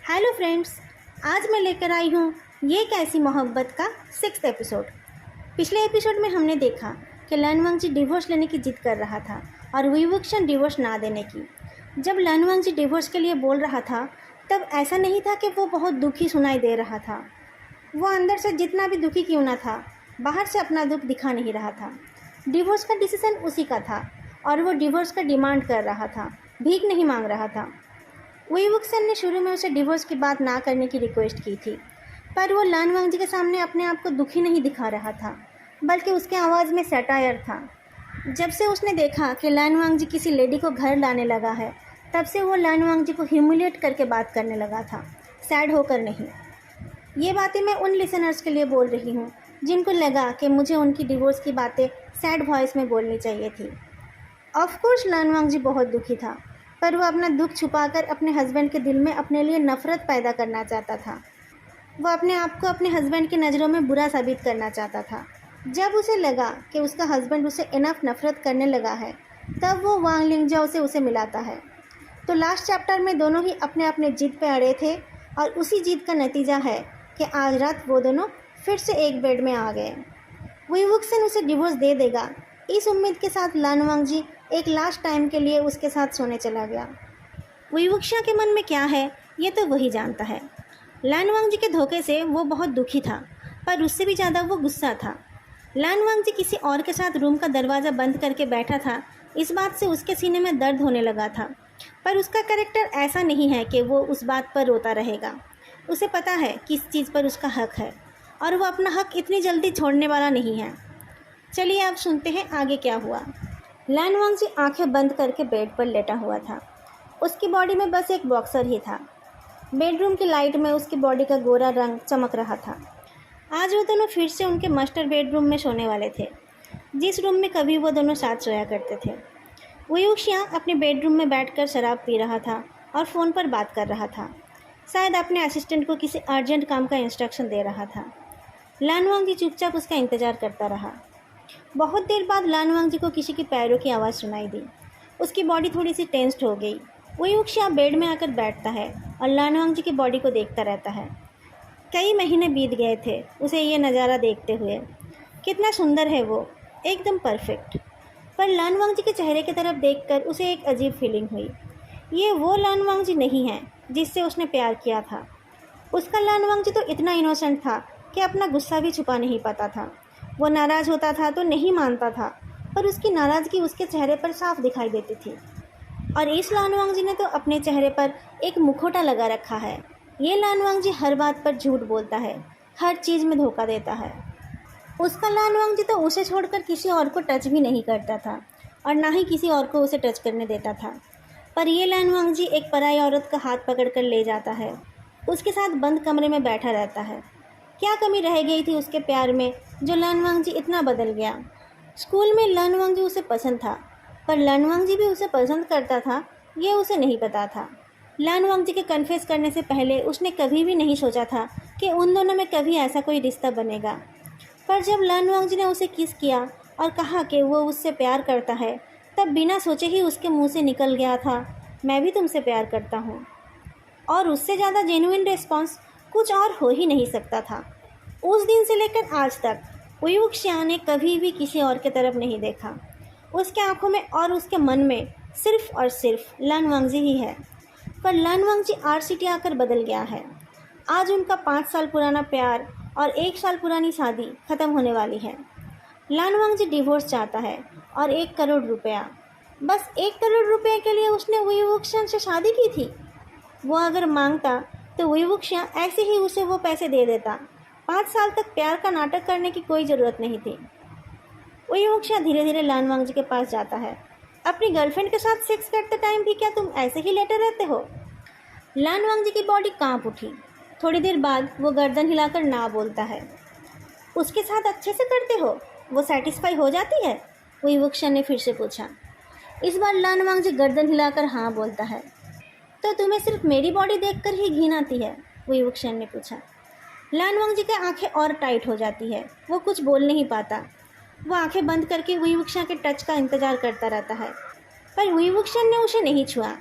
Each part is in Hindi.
हेलो फ्रेंड्स, आज मैं लेकर आई हूँ ये कैसी मोहब्बत का 6th एपिसोड। पिछले एपिसोड में हमने देखा कि लानवांगजी डिवोर्स लेने की जिद कर रहा था और वीवुक्शन डिवोर्स ना देने की। जब लानवांगजी डिवोर्स के लिए बोल रहा था तब ऐसा नहीं था कि वो बहुत दुखी सुनाई दे रहा था। वो अंदर से जितना भी दुखी क्यों ना था, बाहर से अपना दुख दिखा नहीं रहा था। डिवोर्स का डिसीजन उसी का था और वो डिवोर्स का डिमांड कर रहा था, भीख नहीं मांग रहा था। वीवुक्शन ने शुरू में उसे डिवोर्स की बात ना करने की रिक्वेस्ट की थी, पर वो लानवांगजी के सामने अपने आप को दुखी नहीं दिखा रहा था, बल्कि उसके आवाज़ में सैटायर था। जब से उसने देखा कि लानवांगजी किसी लेडी को घर लाने लगा है, तब से वो लानवांगजी को ह्यूमिलिएट करके बात करने लगा था, सैड होकर नहीं। ये बातें मैं उन लिसनर्स के लिए बोल रही हूँ जिनको लगा कि मुझे उनकी डिवोर्स की बातें सैड वॉइस में बोलनी चाहिए थी। ऑफकोर्स लानवांगजी बहुत दुखी था, पर वो अपना दुख छुपाकर अपने हस्बैंड के दिल में अपने लिए नफ़रत पैदा करना चाहता था। वो अपने आप को अपने हस्बैंड की नज़रों में बुरा साबित करना चाहता था। जब उसे लगा कि उसका हस्बैंड उसे इनफ नफ़रत करने लगा है, तब वो वांग लिंगजाओ से उसे मिलाता है। तो लास्ट चैप्टर में दोनों ही अपने अपने जिद पे अड़े थे और उसी जिद का नतीजा है कि आज रात वो दोनों फिर से एक बेड में आ गए। वीवुक्शन उसे डिवोर्स दे देगा, इस उम्मीद के साथ लानवांगजी एक लास्ट टाइम के लिए उसके साथ सोने चला गया। वीवुक्शा के मन में क्या है ये तो वही जानता है। लानवांगजी के धोखे से वो बहुत दुखी था, पर उससे भी ज़्यादा वो गुस्सा था। लानवांगजी किसी और के साथ रूम का दरवाज़ा बंद करके बैठा था, इस बात से उसके सीने में दर्द होने लगा था। पर उसका कैरेक्टर ऐसा नहीं है कि वो उस बात पर रोता रहेगा। उसे पता है किस चीज़ पर उसका हक है और वो अपना हक इतनी जल्दी छोड़ने वाला नहीं है। चलिए अब सुनते हैं आगे क्या हुआ। लानवांगजी आंखें बंद करके बेड पर लेटा हुआ था। उसकी बॉडी में बस एक बॉक्सर ही था। बेडरूम की लाइट में उसकी बॉडी का गोरा रंग चमक रहा था। आज वो दोनों फिर से उनके मास्टर बेडरूम में सोने वाले थे, जिस रूम में कभी वो दोनों साथ सोया करते थे। वीवुक्शिया अपने बेडरूम में बैठकर शराब पी रहा था और फ़ोन पर बात कर रहा था। शायद अपने असिस्टेंट को किसी अर्जेंट काम का इंस्ट्रक्शन दे रहा था। लानवांगजी चुपचाप उसका इंतज़ार करता रहा। बहुत देर बाद लानवांगजी को किसी के पैरों की आवाज़ सुनाई दी। उसकी बॉडी थोड़ी सी टेंस्ड हो गई। वीवुक्शिया बेड में आकर बैठता है और लानवांगजी की बॉडी को देखता रहता है। कई महीने बीत गए थे उसे ये नज़ारा देखते हुए। कितना सुंदर है वो, एकदम परफेक्ट। पर लानवांगजी के चेहरे की तरफ देखकर उसे एक अजीब फीलिंग हुई। ये वो लानवांगजी नहीं है जिससे उसने प्यार किया था। उसका लानवांगजी तो इतना इनोसेंट था कि अपना गुस्सा भी छुपा नहीं पाता था। वो नाराज़ होता था तो नहीं मानता था, पर उसकी नाराज़गी उसके चेहरे पर साफ दिखाई देती थी। और इस लानवांगजी ने तो अपने चेहरे पर एक मुखौटा लगा रखा है। ये लानवांगजी हर बात पर झूठ बोलता है, हर चीज़ में धोखा देता है। उसका लानवांगजी तो उसे छोड़कर किसी और को टच भी नहीं करता था और ना ही किसी और को उसे टच करने देता था। पर ये लानवांगजी एक पराई औरत का हाथ पकड़कर ले जाता है, उसके साथ बंद कमरे में बैठा रहता है। क्या कमी रह गई थी उसके प्यार में जो लानवांगजी इतना बदल गया। स्कूल में लानवांगजी उसे पसंद था, पर लानवांगजी भी उसे पसंद करता था ये उसे नहीं पता था। लानवांगजी के कन्फेस करने से पहले उसने कभी भी नहीं सोचा था कि उन दोनों में कभी ऐसा कोई रिश्ता बनेगा। पर जब लानवांगजी ने उसे किस किया और कहा कि वो उससे प्यार करता है, तब बिना सोचे ही उसके मुंह से निकल गया था, मैं भी तुमसे प्यार करता हूँ। और उससे ज़्यादा जेन्युइन रिस्पॉन्स कुछ और हो ही नहीं सकता था। उस दिन से लेकर आज तक वीवुक्शिया ने कभी भी किसी और की तरफ नहीं देखा। उसके आंखों में और उसके मन में सिर्फ और सिर्फ लानवांगजी ही है। पर लानवांगजी RCT आकर बदल गया है। आज उनका 5 साल पुराना प्यार और 1 साल पुरानी शादी ख़त्म होने वाली है। लानवांगजी डिवोर्स चाहता है और 1 करोड़ रुपया। बस 1 करोड़ रुपये के लिए उसने वीवुक्शिया से शादी की थी। वो अगर मांगता तो वीवुक्शिया ऐसे ही उसे वो पैसे दे देता। 5 साल तक प्यार का नाटक करने की कोई ज़रूरत नहीं थी। वीवुक्शिया धीरे धीरे लानवांगजी के पास जाता है। अपनी गर्लफ्रेंड के साथ सेक्स करते टाइम भी क्या तुम ऐसे ही लेटे रहते हो? लानवांगजी की बॉडी कांप उठी। थोड़ी देर बाद वो गर्दन हिलाकर ना बोलता है। उसके साथ अच्छे से करते हो? वो सेटिस्फाई हो जाती है? वीवुक्शिया ने फिर से पूछा। इस बार लानवांगजी गर्दन हिलाकर हाँ बोलता है। तो तुम्हें सिर्फ मेरी बॉडी देखकर ही घिन आती है? वीवुक्शिया ने पूछा। लानवांगजी की आंखें और टाइट हो जाती है। वो कुछ बोल नहीं पाता। वो आंखें बंद करके वीवुक्शिया के टच का इंतज़ार करता रहता है, पर वीवुक्शिया ने उसे नहीं छुआ।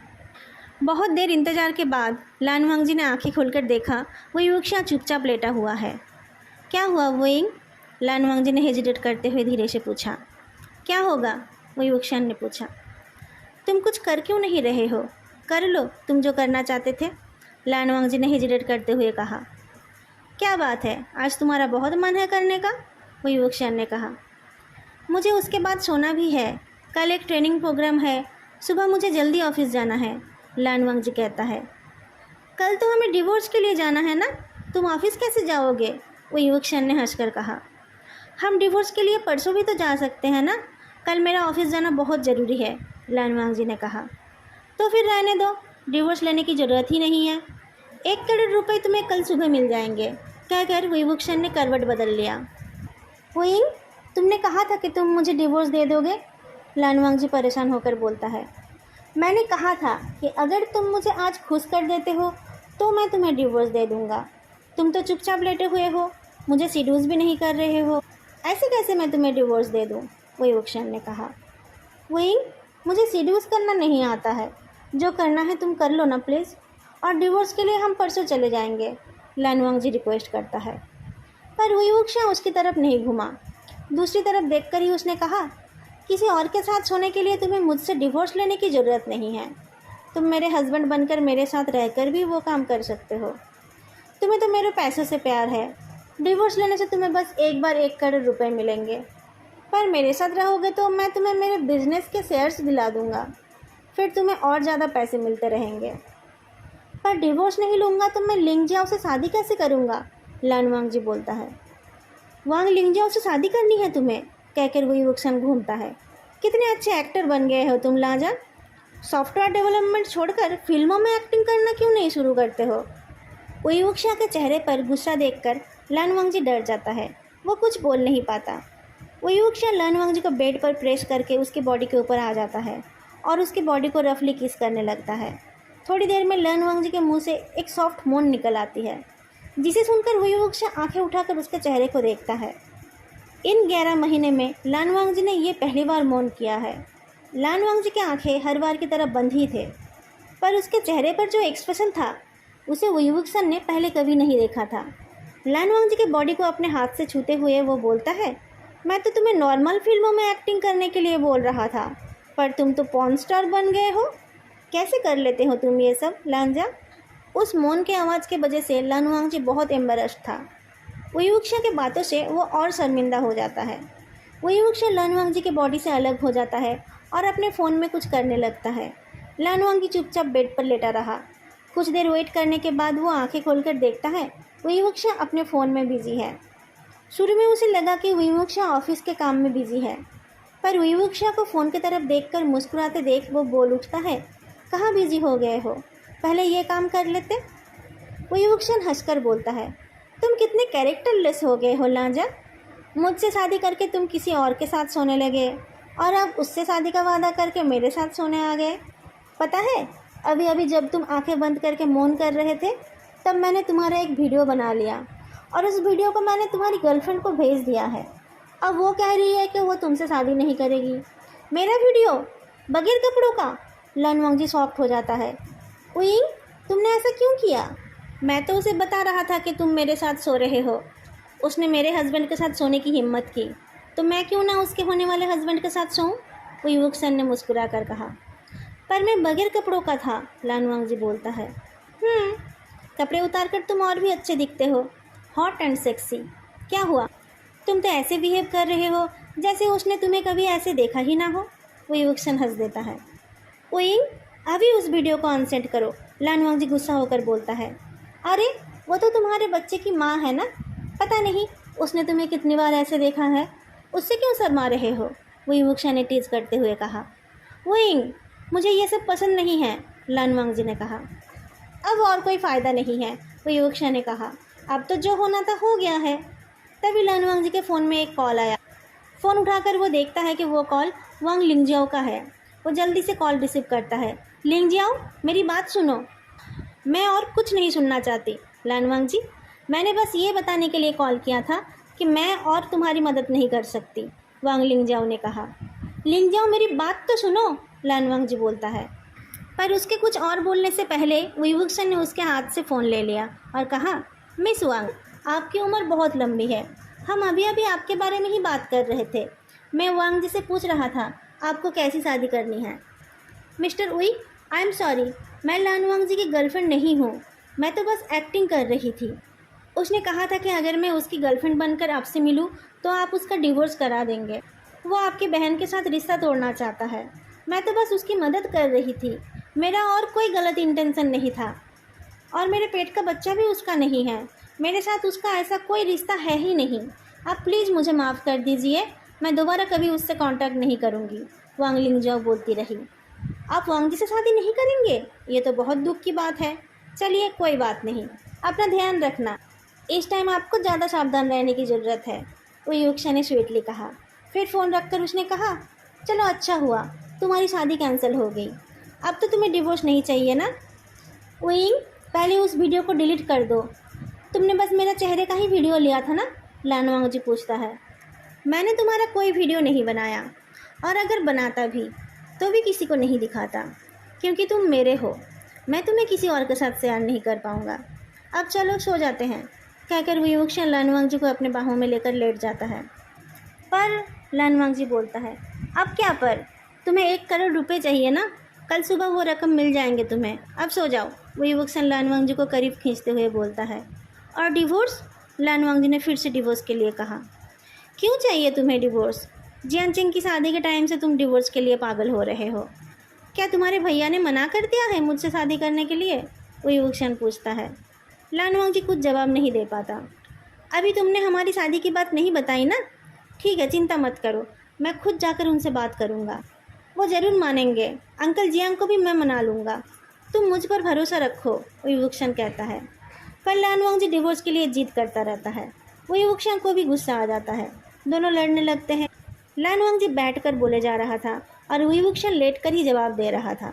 बहुत देर इंतज़ार के बाद लान वांगजी ने आंखें खोलकर देखा वो युवक्षा चुपचाप लेटा हुआ है। क्या हुआ वोइंग? लान वांगजी ने हेजिटेट करते हुए धीरे से पूछा। क्या होगा? वो युवक्षा ने पूछा। तुम कुछ कर क्यों नहीं रहे हो? कर लो तुम जो करना चाहते थे, लान वांगजी ने हेजिटेट करते हुए कहा। क्या बात है, आज तुम्हारा बहुत मन है करने का? वो युवक्षा ने कहा। मुझे उसके बाद सोना भी है, कल एक ट्रेनिंग प्रोग्राम है, सुबह मुझे जल्दी ऑफिस जाना है, लान वांगजी कहता है। कल तो हमें डिवोर्स के लिए जाना है ना, तुम ऑफिस कैसे जाओगे? वो युवक्षण ने हंसकर कहा। हम डिवोर्स के लिए परसों भी तो जा सकते हैं ना, कल मेरा ऑफिस जाना बहुत ज़रूरी है, लान वांगजी ने कहा। तो फिर रहने दो, डिवोर्स लेने की ज़रूरत ही नहीं है, 1 करोड़ रुपए तुम्हें कल सुबह मिल जाएंगे, कहकर वो युवक्षण ने करवट बदल लिया। वोइंग, तुमने कहा था कि तुम मुझे डिवोर्स दे दोगे, लान वांगजी परेशान होकर बोलता है। मैंने कहा था कि अगर तुम मुझे आज खुश कर देते हो तो मैं तुम्हें डिवोर्स दे दूँगा। तुम तो चुपचाप लेटे हुए हो, मुझे सीड्यूस भी नहीं कर रहे हो, ऐसे कैसे मैं तुम्हें डिवोर्स दे दूँ? वो युवक्षण ने कहा। वोइंग, मुझे सीड्यूस करना नहीं आता है, जो करना है तुम कर लो ना प्लीज़, और डिवोर्स के लिए हम परसों चले जाएंगे, लान वांगजी रिक्वेस्ट करता है। पर वो युवक्षा उसकी तरफ नहीं घुमा। दूसरी तरफ देखकर ही उसने कहा, किसी और के साथ सोने के लिए तुम्हें मुझसे डिवोर्स लेने की ज़रूरत नहीं है, तुम मेरे हस्बैंड बनकर मेरे साथ रहकर भी वो काम कर सकते हो। तुम्हें तो मेरे पैसों से प्यार है, डिवोर्स लेने से तुम्हें बस एक बार 1 करोड़ रुपए मिलेंगे, पर मेरे साथ रहोगे तो मैं तुम्हें मेरे बिजनेस के शेयर्स दिला दूँगा, फिर तुम्हें और ज़्यादा पैसे मिलते रहेंगे। पर डिवोर्स नहीं लूँगा तो मैं लिंगजियाओ से शादी कैसे करूँगा, लान वांगजी बोलता है। वांग लिंगजियाओ से शादी करनी है तुम्हें, कहकर वो युवक्षण घूमता है। कितने अच्छे एक्टर बन गए हो तुम लाजा, सॉफ्टवेयर डेवलपमेंट छोड़कर फिल्मों में एक्टिंग करना क्यों नहीं शुरू करते हो? वो युवक्षा के चेहरे पर गुस्सा देखकर लान वांगजी डर जाता है, वो कुछ बोल नहीं पाता। वो युवक्षा लान वांगजी को बेड पर प्रेस करके उसकी बॉडी के ऊपर आ जाता है और उसकी बॉडी को रफली किस करने लगता है। थोड़ी देर में लान वांगजी के मुंह से एक सॉफ्ट मोन निकल आती है, जिसे सुनकर वो युवक्षा आंखें उठाकर उसके चेहरे को देखता है। इन 11 महीने में लान वांगजी ने ये पहली बार मौन किया है। लान वांगजी की आंखें हर बार की तरह बंद ही थे, पर उसके चेहरे पर जो एक्सप्रेशन था उसे वो युवक्षण ने पहले कभी नहीं देखा था। लान वांगजी की बॉडी को अपने हाथ से छूते हुए वो बोलता है, मैं तो तुम्हें नॉर्मल फिल्मों में एक्टिंग करने के लिए बोल रहा था, पर तुम तो पॉर्न स्टार बन गए हो, कैसे कर लेते हो तुम ये सब लांजा? उस मौन के आवाज़ के वजह से लान वांगजी बहुत एम्बेरस्ड था। वो युवक्षा के बातों से वो और शर्मिंदा हो जाता है। वो युवक्षा लान वांगजी के बॉडी से अलग हो जाता है और अपने फ़ोन में कुछ करने लगता है। लान वांगजी चुपचाप बेड पर लेटा रहा। कुछ देर वेट करने के बाद वो आंखें खोलकर देखता है वो युवक्षा अपने फ़ोन में बिजी है। शुरू में उसे लगा कि वो युवक्षा ऑफिस के काम में बिजी है, पर वो युवक्षा को फ़ोन की तरफ देखकर मुस्कुराते देख वो बोल उठता है, कहाँ बिजी हो गए हो, पहले ये काम कर लेते। वो युवक्षण हंसकर बोलता है, तुम कितने कैरेक्टरलेस हो गए हो लांजा, मुझसे शादी करके तुम किसी और के साथ सोने लगे और अब उससे शादी का वादा करके मेरे साथ सोने आ गए। पता है, अभी अभी जब तुम आंखें बंद करके मौन कर रहे थे तब मैंने तुम्हारा एक वीडियो बना लिया और उस वीडियो को मैंने तुम्हारी गर्लफ्रेंड को भेज दिया है। अब वो कह रही है कि वो तुमसे शादी नहीं करेगी। मेरा वीडियो बगैर कपड़ों का? लान वांगजी शॉक्ड हो जाता है। उइंग, तुमने ऐसा क्यों किया? मैं तो उसे बता रहा था कि तुम मेरे साथ सो रहे हो, उसने मेरे हस्बैंड के साथ सोने की हिम्मत की, तो मैं क्यों ना उसके होने वाले हस्बैंड के साथ सोऊं? वो युवक्षण ने मुस्कुरा कर कहा। पर मैं बगैर कपड़ों का था, लान वांगजी बोलता है। कपड़े उतार कर तुम और भी अच्छे दिखते हो, हॉट एंड सेक्सी। क्या हुआ, तुम तो ऐसे बिहेव कर रहे हो जैसे उसने तुम्हें कभी ऐसे देखा ही ना हो। वो युवक्षण हंस देता है। उइंग, अभी उस वीडियो को अनसेंड करो, लान वांगजी गुस्सा होकर बोलता है। अरे वो तो तुम्हारे बच्चे की माँ है ना, पता नहीं उसने तुम्हें कितनी बार ऐसे देखा है, उससे क्यों शर्मा रहे हो? वो युवक्षा ने टीज करते हुए कहा। उइंग, मुझे ये सब पसंद नहीं है, लान वांगजी ने कहा। अब और कोई फ़ायदा नहीं है, वो युवक्षा ने कहा, अब तो जो होना था हो गया है। तभी लान वांगजी के फ़ोन में एक कॉल आया। फ़ोन उठाकर वो देखता है कि वो कॉल वांग लिंगजियाओ का है। वो जल्दी से कॉल रिसीव करता है। लिंगजियाओ, मेरी बात सुनो। मैं और कुछ नहीं सुनना चाहती लान वांगजी, मैंने बस ये बताने के लिए कॉल किया था कि मैं और तुम्हारी मदद नहीं कर सकती, वांग लिंगजियाओ ने कहा। लिंगजियाओ, मेरी बात तो सुनो, लान वांगजी बोलता है। पर उसके कुछ और बोलने से पहले विवुक्शन ने उसके हाथ से फ़ोन ले लिया और कहा, मिस वांग, आपकी उम्र बहुत लंबी है। हम अभी अभी आपके बारे में ही बात कर रहे थे। मैं वांग जी से पूछ रहा था आपको कैसी शादी करनी है। मिस्टर उई, आई एम सॉरी, मैं लान वांग जी की गर्लफ्रेंड नहीं हूँ। मैं तो बस एक्टिंग कर रही थी। उसने कहा था कि अगर मैं उसकी गर्लफ्रेंड बनकर आपसे मिलूँ तो आप उसका डिवोर्स करा देंगे। वो आपकी बहन के साथ रिश्ता तोड़ना चाहता है। मैं तो बस उसकी मदद कर रही थी। मेरा और कोई गलत इंटेंशन नहीं था और मेरे पेट का बच्चा भी उसका नहीं है। मेरे साथ उसका ऐसा कोई रिश्ता है ही नहीं। आप प्लीज़ मुझे माफ़ कर दीजिए। मैं दोबारा कभी उससे कांटेक्ट नहीं करूँगी, वांग लिंगजाओ बोलती रही। आप वांग जी से शादी नहीं करेंगे? ये तो बहुत दुख की बात है। चलिए कोई बात नहीं, अपना ध्यान रखना। इस टाइम आपको ज़्यादा सावधान रहने की ज़रूरत है, युक्षा ने स्वीटली कहा। फिर फ़ोन रखकर उसने कहा, चलो अच्छा हुआ तुम्हारी शादी कैंसिल हो गई। अब तो तुम्हें डिवोर्स नहीं चाहिए ना? विंग, पहले उस वीडियो को डिलीट कर दो। तुमने बस मेरा चेहरे का ही वीडियो लिया था ना? लानवांग जी पूछता है। मैंने तुम्हारा कोई वीडियो नहीं बनाया और अगर बनाता भी तो भी किसी को नहीं दिखाता, क्योंकि तुम मेरे हो। मैं तुम्हें किसी और के साथ शेयर नहीं कर पाऊँगा। अब चलो सो जाते हैं, कहकर विवुक्शन लानवांग जी को अपने बाहों में लेकर लेट जाता है। पर लानवांग जी बोलता है, अब क्या पर? तुम्हें 1 करोड़ रुपए चाहिए ना? कल सुबह वो रकम मिल जाएंगे तुम्हें। अब सो जाओ, विवुक्शन लानवांग जी को करीब खींचते हुए बोलता है। और डिवोर्स? लानवांग जी ने फिर से डिवोर्स के लिए कहा। क्यों चाहिए तुम्हें डिवोर्स? जियानचेंग की शादी के टाइम से तुम डिवोर्स के लिए पागल हो रहे हो। क्या तुम्हारे भैया ने मना कर दिया है मुझसे शादी करने के लिए? विवुक्शन पूछता है। लानवांग जी कुछ जवाब नहीं दे पाता। अभी तुमने हमारी शादी की बात नहीं बताई ना? ठीक है, चिंता मत करो, मैं खुद जाकर उनसे बात करूँगा। वो ज़रूर मानेंगे। अंकल जियांग को भी मैं मना लूँगा। तुम मुझ पर भरोसा रखो, विवुक्शन कहता है। पर लानवांग जी डिवोर्स के लिए जिद करता रहता है। विवुक्शन को भी गुस्सा आ जाता है। दोनों लड़ने लगते हैं। लानवांग जी बैठकर बोले जा रहा था और विवुक्शन लेटकर ही जवाब दे रहा था।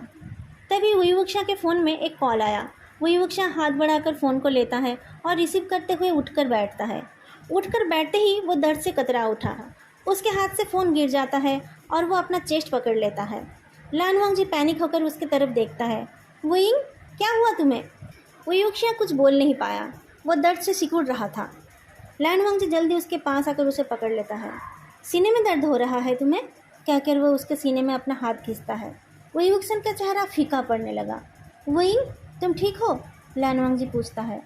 तभी विवुक्शन के फ़ोन में एक कॉल आया। विवुक्शन हाथ बढ़ाकर फ़ोन को लेता है और रिसीव करते हुए उठकर बैठता है। उठकर बैठते ही वो दर्द से कतरा उठा। उसके हाथ से फ़ोन गिर जाता है और वो अपना चेस्ट पकड़ लेता है। लानवांग जी पैनिक होकर उसकी तरफ देखता है। विंग, क्या हुआ तुम्हें? विवुक्शन कुछ बोल नहीं पाया, वो दर्द से सिकुड़ रहा था। लानवांग जी जल्दी उसके पास आकर उसे पकड़ लेता है। सीने में दर्द हो रहा है तुम्हें? कहकर वो उसके सीने में अपना हाथ खींचता है। विवुक्शन का चेहरा फीका पड़ने लगा। विंग, तुम ठीक हो? लानवांग जी पूछता है।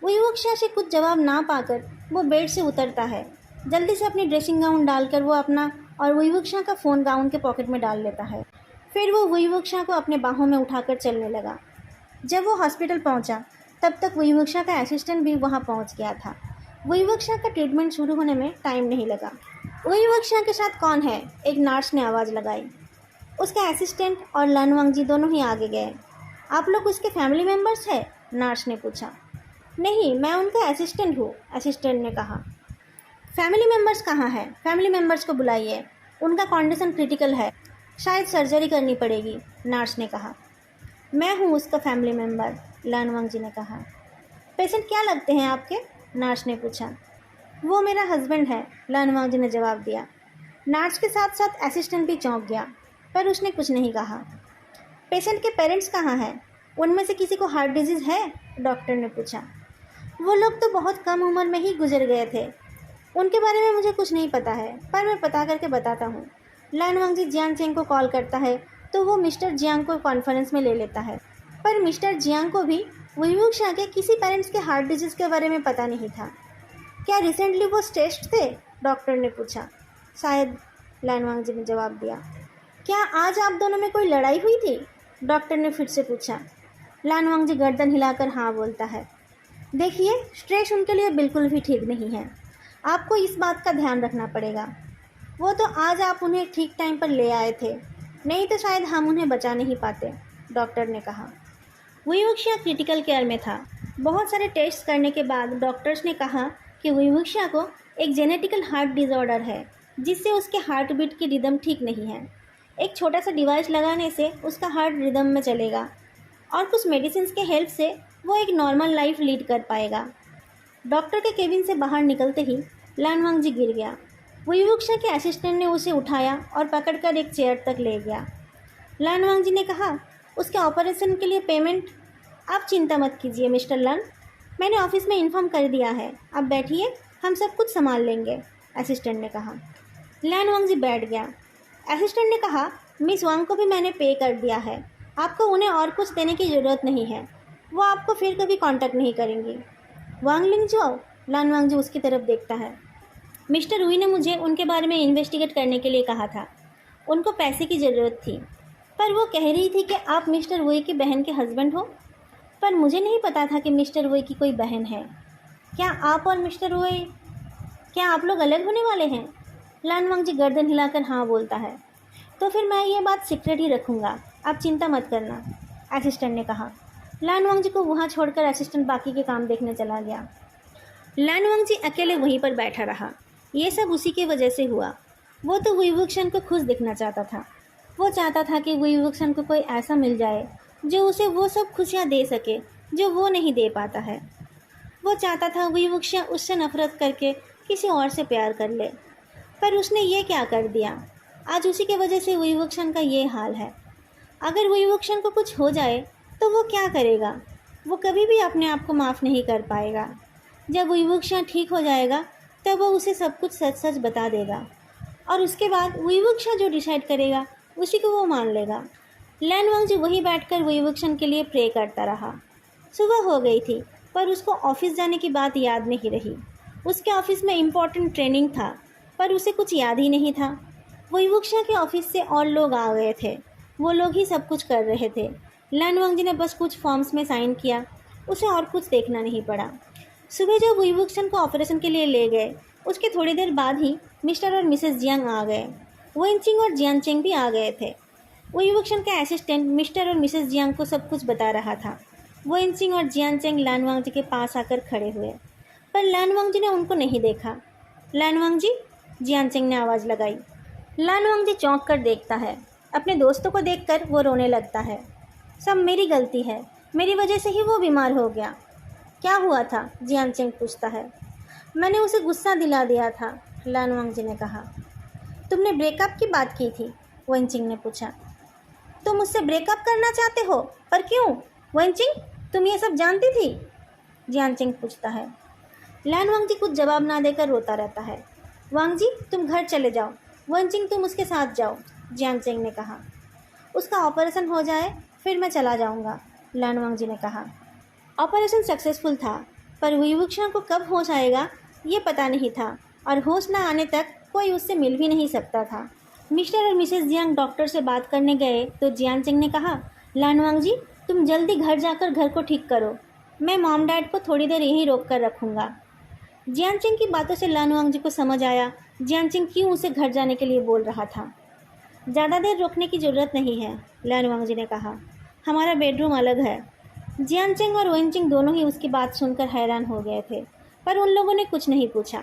विवुक्शन से कुछ जवाब ना पाकर वो बेड से उतरता है। जल्दी से अपनी ड्रेसिंग गाउन डालकर वो अपना और विवुक्शन का फ़ोन गाउन के पॉकेट में डाल लेता है। फिर वो विवुक्शन को अपने बाहों में उठाकर चलने लगा। जब वो हॉस्पिटल पहुंचा तब तक विवुक्शन का असिस्टेंट भी वहां पहुंच गया था। विवुक्शन का ट्रीटमेंट शुरू होने में टाइम नहीं लगा। विवुक्शन के साथ कौन है? एक नर्स ने आवाज़ लगाई। उसका असिस्टेंट और लानवांग जी दोनों ही आगे गए। आप लोग उसके फैमिली मेम्बर्स हैं? नर्स ने पूछा। नहीं, मैं उनका असिस्टेंट हूँ, असिस्टेंट ने कहा। फैमिली मेम्बर्स कहाँ हैं? फैमिली मेम्बर्स को बुलाइए, उनका कंडीशन क्रिटिकल है, शायद सर्जरी करनी पड़ेगी, नर्स ने कहा। मैं हूँ उसका फैमिली मेम्बर, लानवांग जी ने कहा। पेशेंट क्या लगते हैं आपके? नर्स ने पूछा। वो मेरा हस्बैंड है, लानवांग जी ने जवाब दिया। नर्स के साथ साथ असिस्टेंट भी चौंक गया, पर उसने कुछ नहीं कहा। पेशेंट के पेरेंट्स कहाँ हैं? उनमें से किसी को हार्ट डिजीज़ है? डॉक्टर ने पूछा। वो लोग तो बहुत कम उम्र में ही गुजर गए थे, उनके बारे में मुझे कुछ नहीं पता है, पर मैं पता करके बताता हूँ। लानवांग जी जियांगचेंग को कॉल करता है तो वो मिस्टर जियांग को कॉन्फ्रेंस में ले लेता है, पर मिस्टर जियांग को भी विवुक्शन के किसी पेरेंट्स के हार्ट डिजीज़ के बारे में पता नहीं था। क्या रिसेंटली वो स्ट्रेस्ड थे? डॉक्टर ने पूछा। शायद, लानवांग जी ने जवाब दिया। क्या आज आप दोनों में कोई लड़ाई हुई थी? डॉक्टर ने फिर से पूछा। लानवांग जी गर्दन हिलाकर हाँ बोलता है। देखिए, स्ट्रेस उनके लिए बिल्कुल भी ठीक नहीं है, आपको इस बात का ध्यान रखना पड़ेगा। वो तो आज आप उन्हें ठीक टाइम पर ले आए थे, नहीं तो शायद हम उन्हें बचा नहीं पाते, डॉक्टर ने कहा। विवुक्शन क्रिटिकल केयर में था। बहुत सारे टेस्ट करने के बाद डॉक्टर्स ने कहा कि विवुक्शन को एक जेनेटिकल हार्ट डिसऑर्डर है, जिससे उसके हार्ट बीट की रिदम ठीक नहीं है। एक छोटा सा डिवाइस लगाने से उसका हार्ट रिदम में चलेगा और कुछ मेडिसिन के हेल्प से वो एक नॉर्मल लाइफ लीड कर पाएगा। डॉक्टर के केबिन से बाहर निकलते ही लानवांग जी गिर गया। विवुक्शन के असिस्टेंट ने उसे उठाया और पकड़कर एक चेयर तक ले गया। लानवांग जी ने कहा, उसके ऑपरेशन के लिए पेमेंट। आप चिंता मत कीजिए मिस्टर लन, मैंने ऑफिस में इन्फॉर्म कर दिया है। आप बैठिए, हम सब कुछ संभाल लेंगे, असिस्टेंट ने कहा। लैन वांगजी बैठ गया। असिस्टेंट ने कहा, मिस वांग को भी मैंने पे कर दिया है, आपको उन्हें और कुछ देने की ज़रूरत नहीं है, वो आपको फिर कभी कांटेक्ट नहीं करेंगी। वांग लिंगजुओ, लान वांगजी उसकी तरफ देखता है। मिस्टर हुई ने मुझे उनके बारे में इन्वेस्टिगेट करने के लिए कहा था। उनको पैसे की ज़रूरत थी, पर वो कह रही थी कि आप मिस्टर वुई की बहन के हस्बैंड हो, पर मुझे नहीं पता था कि मिस्टर वुई की कोई बहन है। क्या आप और मिस्टर वुई, क्या आप लोग अलग होने वाले हैं? लान वांगजी गर्दन हिलाकर हाँ बोलता है। तो फिर मैं ये बात सीक्रेट ही रखूँगा, आप चिंता मत करना, असिस्टेंट ने कहा। लान वांगजी को वहाँ छोड़कर असिस्टेंट बाकी के काम देखने चला गया। लान वांगजी अकेले वहीं पर बैठा रहा। ये सब उसी की वजह से हुआ। वो तो वुई वुक्शन को खुश दिखना चाहता था। वो चाहता था कि वुई वुक्शन को कोई ऐसा मिल जाए जो उसे वो सब खुशियाँ दे सके जो वो नहीं दे पाता है। वो चाहता था वुई वुक्शन उससे नफरत करके किसी और से प्यार कर ले, पर उसने ये क्या कर दिया। आज उसी की वजह से वुई वुक्शन का ये हाल है। अगर वुई वुक्शन को कुछ हो जाए तो वो क्या करेगा? वो कभी भी अपने आप को माफ़ नहीं कर पाएगा। जब वुई वुक्शन ठीक हो जाएगा तब वो उसे सब कुछ सच सच बता देगा, और उसके बाद वुई वुक्शन जो डिसाइड करेगा उसी को वो मान लेगा। लैन वांगजी वहीं बैठकर वुई वुक्शन के लिए प्रे करता रहा। सुबह हो गई थी, पर उसको ऑफिस जाने की बात याद नहीं रही। उसके ऑफिस में इम्पोर्टेंट ट्रेनिंग था, पर उसे कुछ याद ही नहीं था। वुई वुक्शन के ऑफिस से और लोग आ गए थे, वो लोग ही सब कुछ कर रहे थे। लैन वांगजी ने बस कुछ फॉर्म्स में साइन किया, उसे और कुछ देखना नहीं पड़ा। सुबह जब वुई वुक्शन को ऑपरेशन के लिए ले गए, उसके थोड़ी देर बाद ही मिस्टर और मिसेस जियांग आ गए। वेनचिंग और जियांचेंग भी आ गए थे। वुई वुक्शन का असिस्टेंट मिस्टर और मिसेस जियांग को सब कुछ बता रहा था। वेनचिंग और जियांचेंग लान वांगजी के पास आकर खड़े हुए, पर लान वांगजी ने उनको नहीं देखा। लान वांगजी, जियांचेंग ने आवाज़ लगाई। लान वांगजी चौंक कर देखता है। अपने दोस्तों को देखकर वो रोने लगता है। सब मेरी गलती है, मेरी वजह से ही वो बीमार हो गया। क्या हुआ था? जियांचेंग पूछता है। मैंने उसे गुस्सा दिला दिया था, लान वांगजी ने कहा। तुमने ब्रेकअप की बात की थी, वेनचिंग ने पूछा। तुम मुझसे ब्रेकअप करना चाहते हो, पर क्यों? वेनचिंग, तुम ये सब जानती थी? जियांचेंग पूछता है। लान वांगजी कुछ जवाब ना देकर रोता रहता है। वांगजी, तुम घर चले जाओ, वेनचिंग तुम उसके साथ जाओ, जियांचेंग ने कहा। उसका ऑपरेशन हो जाए फिर मैं चला जाऊंगा, लान वांगजी ने कहा। ऑपरेशन सक्सेसफुल था, पर वुई वुक्शन को कब होश आएगा ये पता नहीं था, और होश ना आने तक कोई उससे मिल भी नहीं सकता था। मिस्टर और मिसेस जियांग डॉक्टर से बात करने गए तो जियांचेंग ने कहा, लान वांगजी, तुम जल्दी घर जाकर घर को ठीक करो, मैं मॉम डैड को थोड़ी देर यहीं रोक कर रखूँगा। जियांचेंग की बातों से लान वांगजी को समझ आया जियांचेंग क्यों उसे घर जाने के लिए बोल रहा था। ज़्यादा देर रोकने की ज़रूरत नहीं है, लान वांगजी ने कहा, हमारा बेडरूम अलग है। जियांचेंग और वेनचिंग दोनों ही उसकी बात सुनकर हैरान हो गए थे, पर उन लोगों ने कुछ नहीं पूछा।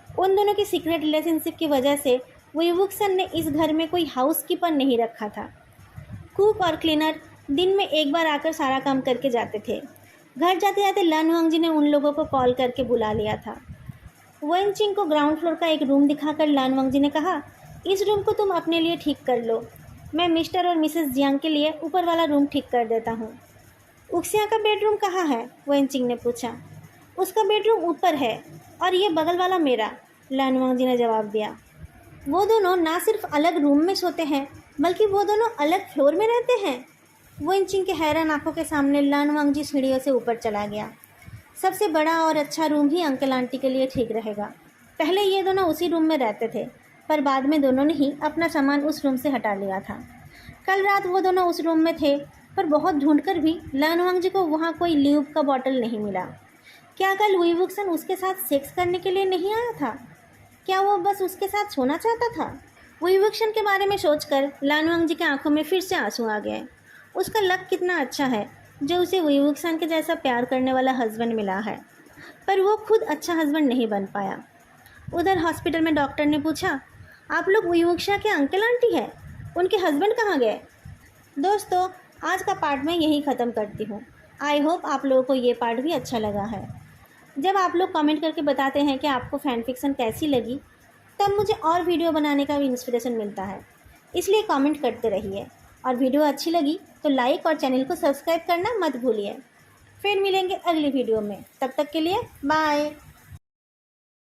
उन दोनों की सीक्रेट रिलेशनशिप की वजह से वुई वुक्शन ने इस घर में कोई हाउसकीपर नहीं रखा था। कुक और क्लीनर दिन में एक बार आकर सारा काम करके जाते थे। घर जाते जाते लान वांगजी ने उन लोगों को कॉल करके बुला लिया था। वेनचिंग को ग्राउंड फ्लोर का एक रूम दिखाकर लान वांगजी ने कहा, इस रूम को तुम अपने लिए ठीक कर लो, मैं मिस्टर और मिसेस जियांग के लिए ऊपर वाला रूम ठीक कर देता हूँ। उक्सिया का बेडरूम कहाँ है? वेनचिंग ने पूछा। उसका बेडरूम ऊपर है और ये बगल वाला मेरा, लान वांगजी ने जवाब दिया। वो दोनों ना सिर्फ अलग रूम में सोते हैं, बल्कि वो दोनों अलग फ्लोर में रहते हैं। वेनचिंग के हैरान आंखों के सामने लान वांगजी सीढ़ियों से ऊपर चला गया। सबसे बड़ा और अच्छा रूम ही अंकल आंटी के लिए ठीक रहेगा। पहले ये दोनों उसी रूम में रहते थे, पर बाद में दोनों ने ही अपना सामान उस रूम से हटा लिया था। कल रात वो दोनों उस रूम में थे, पर बहुत ढूंढकर भी लान वांगजी को वहाँ कोई ल्यूब का बॉटल नहीं मिला। क्या कल वुई वुक्शन उसके साथ सेक्स करने के लिए नहीं आया था? क्या वो बस उसके साथ सोना चाहता था? वुई वुक्शन के बारे में सोचकर लान वांगजी की आंखों में फिर से आंसू आ गए। उसका लक कितना अच्छा है जो उसे वुई वुक्शन के जैसा प्यार करने वाला हस्बैंड मिला है, पर वो खुद अच्छा हस्बैंड नहीं बन पाया। उधर हॉस्पिटल में डॉक्टर ने पूछा, आप लोग वुई वुक्शन के अंकल आंटी हैं, उनके हस्बैंड कहाँ गए? दोस्तों, आज का पार्ट मैं यहीं ख़त्म करती हूँ। आई होप आप लोगों को ये पार्ट भी अच्छा लगा है। जब आप लोग कमेंट करके बताते हैं कि आपको फ़ैन फिक्शन कैसी लगी, तब मुझे और वीडियो बनाने का भी इंस्पिरेशन मिलता है। इसलिए कमेंट करते रहिए, और वीडियो अच्छी लगी तो लाइक और चैनल को सब्सक्राइब करना मत भूलिए। फिर मिलेंगे अगली वीडियो में, तब तक के लिए बाय।